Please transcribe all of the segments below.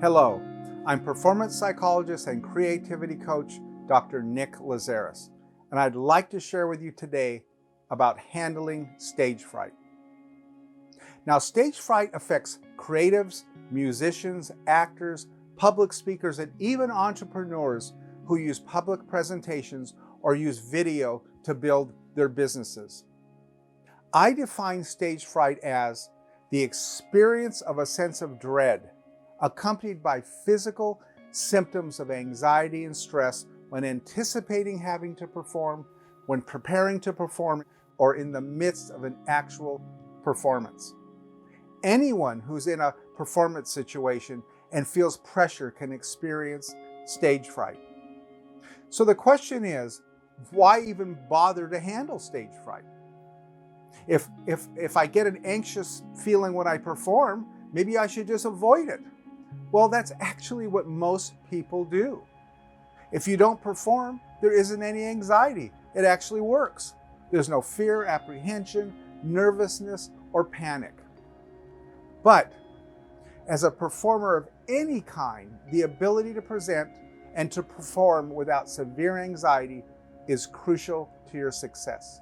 Hello, I'm performance psychologist and creativity coach, Dr. Nick Lazaris, and I'd like to share with you today about handling stage fright. Now, stage fright affects creatives, musicians, actors, public speakers, and even entrepreneurs who use public presentations or use video to build their businesses. I define stage fright as the experience of a sense of dread, accompanied by physical symptoms of anxiety and stress when anticipating having to perform, when preparing to perform, or in the midst of an actual performance. Anyone who's in a performance situation and feels pressure can experience stage fright. So the question is, why even bother to handle stage fright? If I get an anxious feeling when I perform, maybe I should just avoid it. Well, that's actually what most people do. If you don't perform, there isn't any anxiety. It actually works. There's no fear, apprehension, nervousness, or panic. But as a performer of any kind, the ability to present and to perform without severe anxiety is crucial to your success.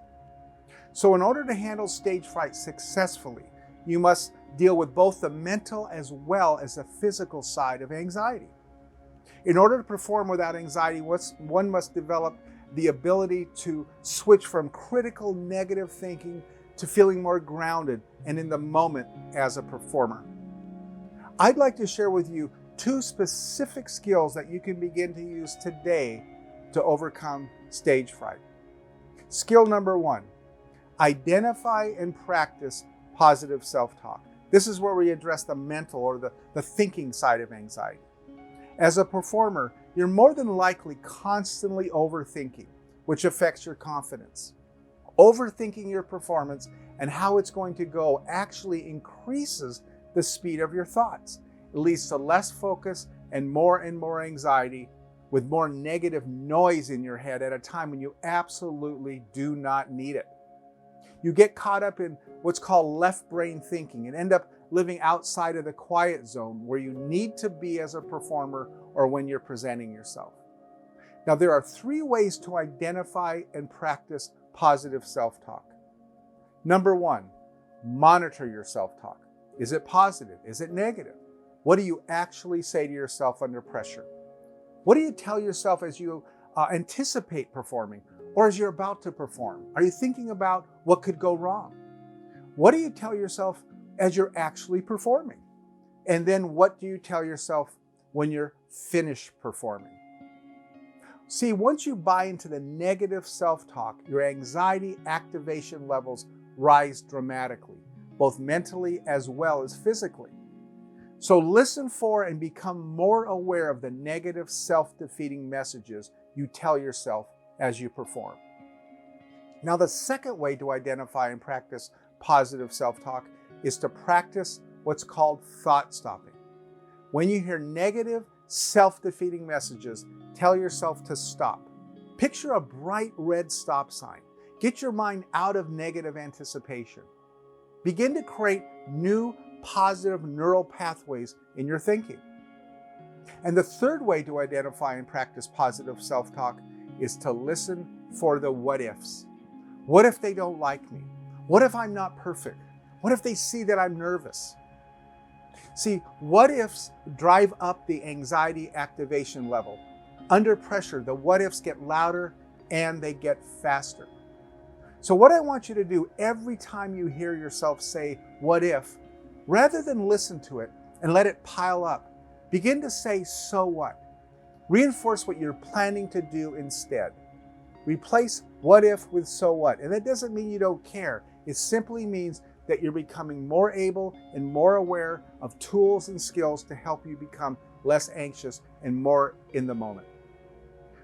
So in order to handle stage fright successfully, you must deal with both the mental as well as the physical side of anxiety. In order to perform without anxiety, one must develop the ability to switch from critical negative thinking to feeling more grounded and in the moment as a performer. I'd like to share with you two specific skills that you can begin to use today to overcome stage fright. Skill number one, identify and practice positive self-talk. This is where we address the mental or the thinking side of anxiety. As a performer, you're more than likely constantly overthinking, which affects your confidence. Overthinking your performance and how it's going to go actually increases the speed of your thoughts. It leads to less focus and more anxiety, with more negative noise in your head at a time when you absolutely do not need it. You get caught up in what's called left brain thinking and end up living outside of the quiet zone where you need to be as a performer or when you're presenting yourself. Now, there are three ways to identify and practice positive self-talk. Number one, monitor your self-talk. Is it positive? Is it negative? What do you actually say to yourself under pressure? What do you tell yourself as you anticipate performing or as you're about to perform? Are you thinking about what could go wrong? What do you tell yourself as you're actually performing? And then what do you tell yourself when you're finished performing? See, once you buy into the negative self-talk, your anxiety activation levels rise dramatically, both mentally as well as physically. So listen for and become more aware of the negative self-defeating messages you tell yourself as you perform. Now, the second way to identify and practice positive self-talk is to practice what's called thought stopping. When you hear negative self-defeating messages, tell yourself to stop. Picture a bright red stop sign. Get your mind out of negative anticipation. Begin to create new positive neural pathways in your thinking. And the third way to identify and practice positive self-talk is to listen for the what ifs. What if they don't like me? What if I'm not perfect? What if they see that I'm nervous? See, what ifs drive up the anxiety activation level. Under pressure, the what ifs get louder and they get faster. So what I want you to do every time you hear yourself say, what if, rather than listen to it and let it pile up, begin to say, so what? Reinforce what you're planning to do instead. Replace what if with so what. And that doesn't mean you don't care. It simply means that you're becoming more able and more aware of tools and skills to help you become less anxious and more in the moment.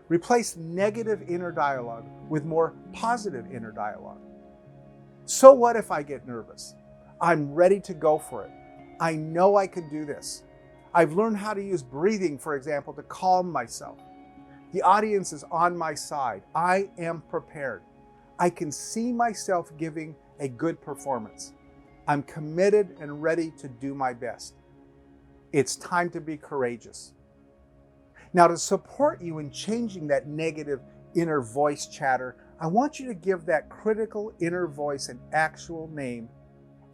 Replace negative inner dialogue with more positive inner dialogue. So what if I get nervous? I'm ready to go for it. I know I can do this. I've learned how to use breathing, for example, to calm myself. The audience is on my side. I am prepared. I can see myself giving a good performance. I'm committed and ready to do my best. It's time to be courageous. Now, to support you in changing that negative inner voice chatter, I want you to give that critical inner voice an actual name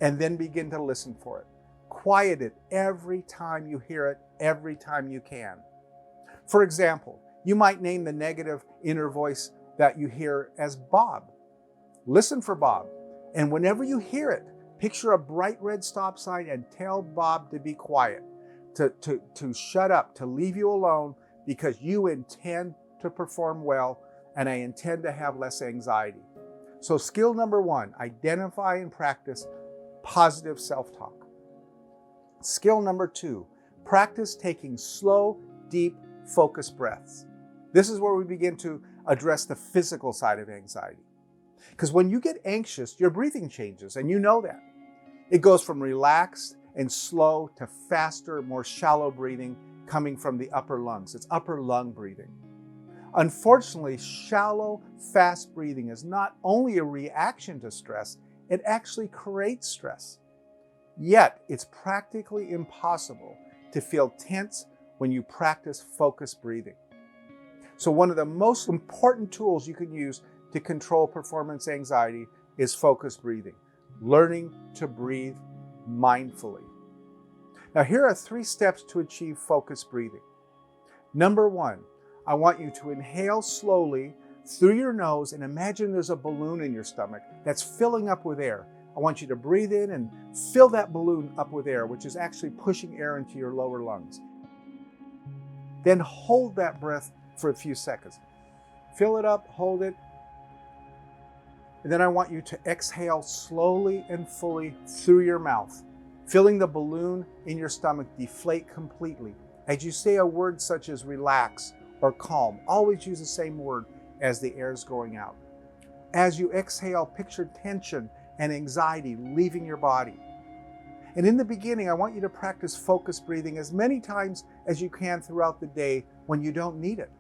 and then begin to listen for it. Quiet it every time you hear it, every time you can. For example, you might name the negative inner voice that you hear as Bob. Listen for Bob. And whenever you hear it, picture a bright red stop sign and tell Bob to be quiet, to shut up, to leave you alone, because you intend to perform well and I intend to have less anxiety. So skill number 1, identify and practice positive self-talk. Skill number 2, practice taking slow, deep, focused breaths. This is where we begin to address the physical side of anxiety. Because when you get anxious, your breathing changes, and you know that. It goes from relaxed and slow to faster, more shallow breathing coming from the upper lungs. It's upper lung breathing. Unfortunately, shallow, fast breathing is not only a reaction to stress, it actually creates stress. Yet, it's practically impossible to feel tense when you practice focused breathing. So one of the most important tools you can use to control performance anxiety is focused breathing, learning to breathe mindfully. Now, here are 3 steps to achieve focused breathing. Number 1, I want you to inhale slowly through your nose and imagine there's a balloon in your stomach that's filling up with air. I want you to breathe in and fill that balloon up with air, which is actually pushing air into your lower lungs. Then hold that breath for a few seconds. Fill it up, hold it. And then I want you to exhale slowly and fully through your mouth, feeling the balloon in your stomach deflate completely. As you say a word such as relax or calm, always use the same word as the air is going out. As you exhale, picture tension and anxiety leaving your body. And in the beginning, I want you to practice focused breathing as many times as you can throughout the day when you don't need it.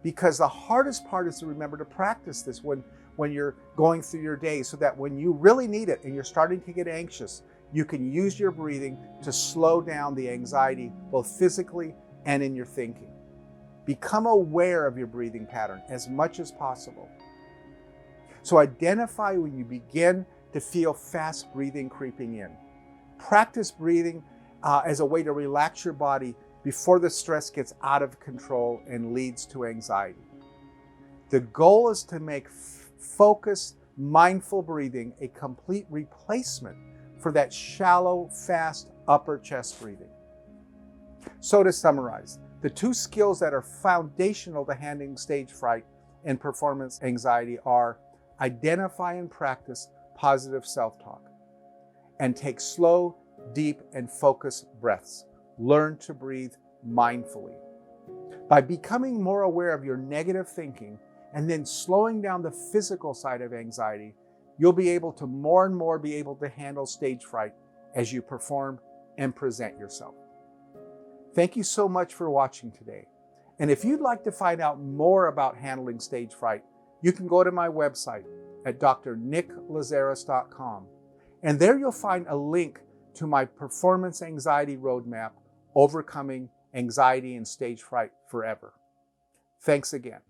Because the hardest part is to remember to practice this when you're going through your day, so that when you really need it and you're starting to get anxious, you can use your breathing to slow down the anxiety, both physically and in your thinking. Become aware of your breathing pattern as much as possible. So identify when you begin to feel fast breathing creeping in. Practice breathing as a way to relax your body before the stress gets out of control and leads to anxiety. The goal is to make focused, mindful breathing a complete replacement for that shallow, fast upper chest breathing. So to summarize, the 2 skills that are foundational to handling stage fright and performance anxiety are identify and practice positive self-talk, and take slow, deep, and focused breaths. Learn to breathe mindfully. By becoming more aware of your negative thinking and then slowing down the physical side of anxiety, you'll be able to more and more be able to handle stage fright as you perform and present yourself. Thank you so much for watching today. And if you'd like to find out more about handling stage fright, you can go to my website at drnicklazaris.com. And there you'll find a link to my performance anxiety roadmap, Overcoming Anxiety and Stage Fright Forever. Thanks again.